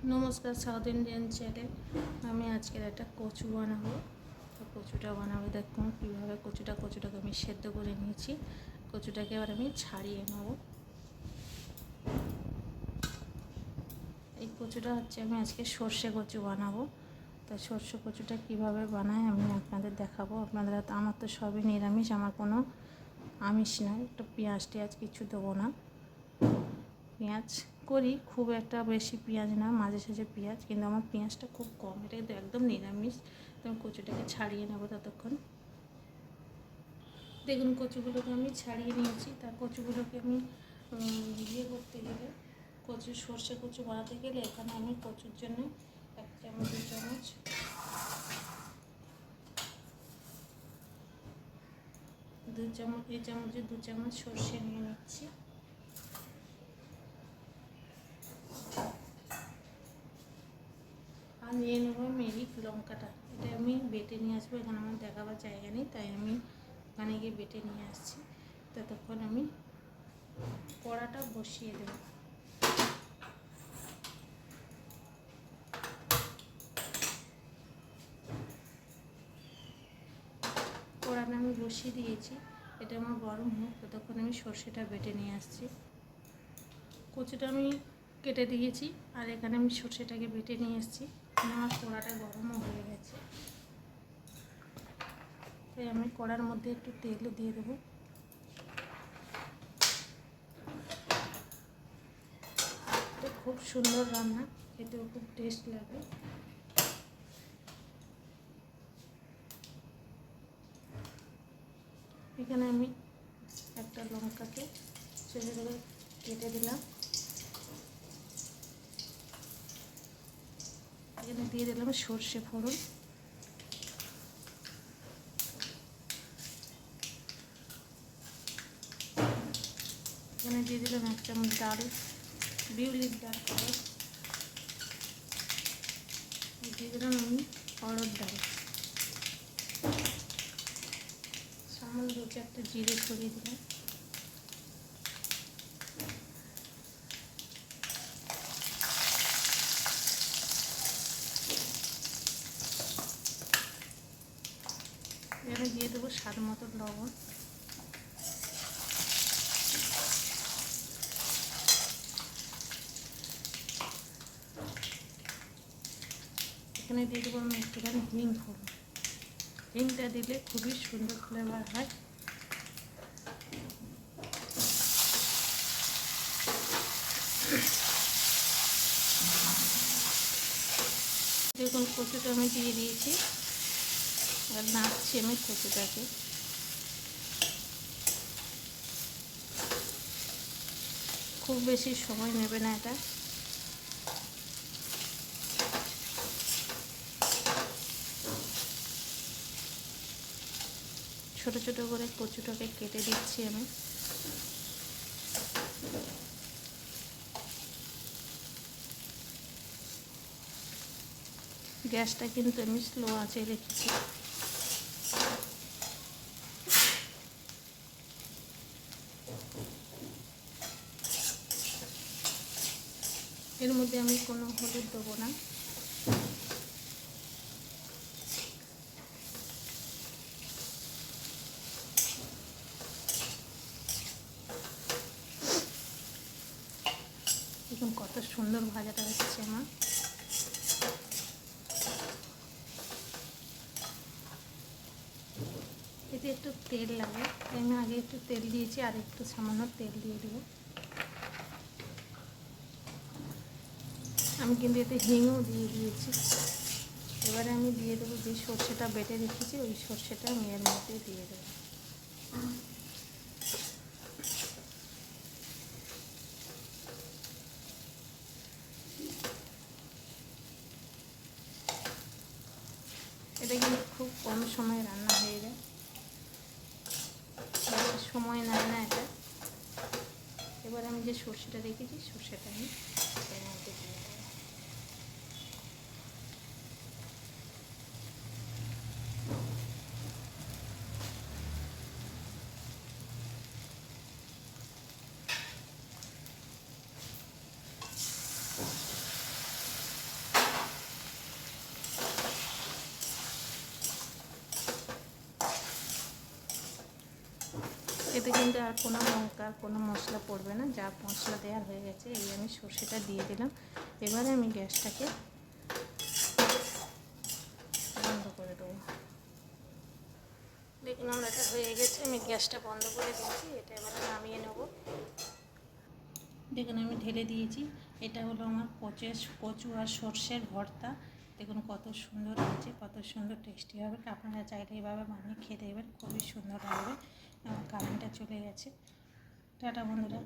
নমস্কার, south Indian channel. আমি আজকের একটা কচু বানাবো। তো কচুটা বানাবো, দেখুন কীভাবে কচুটাকে আমি সেদ্ধ করে নিয়েছি। কচুটাকে এবার আমি ছাড়িয়ে নেব। এই কচুটা হচ্ছে আমি আজকে সর্ষে কচু বানাবো। তো সর্ষে কচুটা কীভাবে বানায় আমি আপনাদের দেখাবো। আপনাদের তো আমার তো সবই নিরামিষ, আমার কোনো আমিষ নয়। একটু পেঁয়াজ টেয়াজ কিছু দেবো না। পেঁয়াজ করি, খুব একটা বেশি পেঁয়াজ না, মাঝে সাঝে পেঁয়াজ, কিন্তু আমার পেঁয়াজটা খুব কম। এটা কিন্তু একদম নিরামিষ। তো আমি কচুটাকে ছাড়িয়ে নেবো ততক্ষণ। দেখুন কচুগুলোকে আমি ছাড়িয়ে নিয়েছি। তার কচুগুলোকে আমি ইয়ে করতে গেলে, সর্ষে কচু বানাতে গেলে এখানে আমি কচুর জন্য 1 চামচ 2 চামচ এই চামচে 2 চামচ সর্ষে নিয়ে নিচ্ছি। আর নিয়ে নেবো মেরিক লঙ্কাটা। এটা আমি বেটে নিয়ে আসবো, এখানে আমার দেখাবার জায়গা নেই, তাই আমি ওখানে গিয়ে বেটে নিয়ে আসছি। ততক্ষণ আমি কড়াটা বসিয়ে দেব। কড়াটা আমি বসিয়ে দিয়েছি, এটা আমার গরম হোক, ততক্ষণ আমি সর্ষেটা বেটে নিয়ে আসছি। কচুটা আমি কেটে দিয়েছি, আর এখানে আমি সর্ষেটাকে বেটে নিয়ে এসেছি। আমার কড়াটা গরমও হয়ে গেছে, তাই আমি কড়ার মধ্যে একটু তেল দিয়ে দেবো। এটা খুব সুন্দর রান্না, খেতেও খুব টেস্ট লাগে। এখানে আমি একটা লঙ্কাকে ছোটো ছোটো কেটে দিলাম। এখানে দিয়ে দিলাম সর্ষে ফোড়ন। এখানে দিয়ে দিলাম 1 চামচ ডাল, বিউলির ডাল করে দিয়ে দিলাম আমি অড়হর ডাল। সামান্য 2-4টা জিরে ছড়িয়ে দিলাম। এখানে দিয়ে দেবো স্বাদ মতো লবণ। এখানে দিয়ে দেবো আমি একটুখানি হিং ফোড়ন। হিংটা দিলে খুবই সুন্দর ফ্লেভার হয়। দেখুন কচুটা আমি দিয়ে দিয়েছি, আর নাড়ছি আমি কচুটাকে। খুব বেশি সময় নেবে না এটা। ছোট ছোট করে কচুটাকে কেটে দিচ্ছি আমি। গ্যাসটা কিন্তু আমি স্লো আঁচে রেখেছি। এর মধ্যে আমি কোনো হলুদ দেবো না। দেখুন কত সুন্দর ভাজাটা হচ্ছে আমার। এতে একটু তেল লাগে, আমি আগে একটু তেল দিয়েছি, আর একটু সামান্য তেল দিয়ে দেবো। আমি কিন্তু এতে হিংও দিয়ে দিয়েছি। এবারে আমি দিয়ে দেবো যে সর্ষেটা বেটে রেখেছি, ওই সর্ষেটা আমি এর মধ্যে দিয়ে দেবো। এটা কিন্তু খুব কম সময়ে রান্না হয়ে যায়, সময় নেয় না এটা। এবার আমি যে সর্ষেটা রেখেছি, সর্ষেটা আমি এর মধ্যে দিয়ে দেবো। এতে কিন্তু আর কোনো লঙ্কা কোনো মশলা পড়বে না, যা মশলা দেওয়ার হয়ে গেছে। এই আমি সর্ষেটা দিয়ে দিলাম। এবারে আমি গ্যাসটাকে বন্ধ করে দেবো। দেখুন আমার এটা হয়ে গেছে, আমি গ্যাসটা বন্ধ করে দিয়েছি। এটা এবারে নামিয়ে নেব। দেখুন আমি ঢেলে দিয়েছি। এটা হলো আমার কচু আর সর্ষের ভর্তা। দেখুন কত সুন্দর হয়েছে, কত সুন্দর টেস্টি হবে। আপনারা চাইলে এইভাবে বানিয়ে খেয়ে দেখবেন, খুবই সুন্দর লাগবে। আমার কারেন্টটা চলে গেছে। টাটা বন্ধুরা।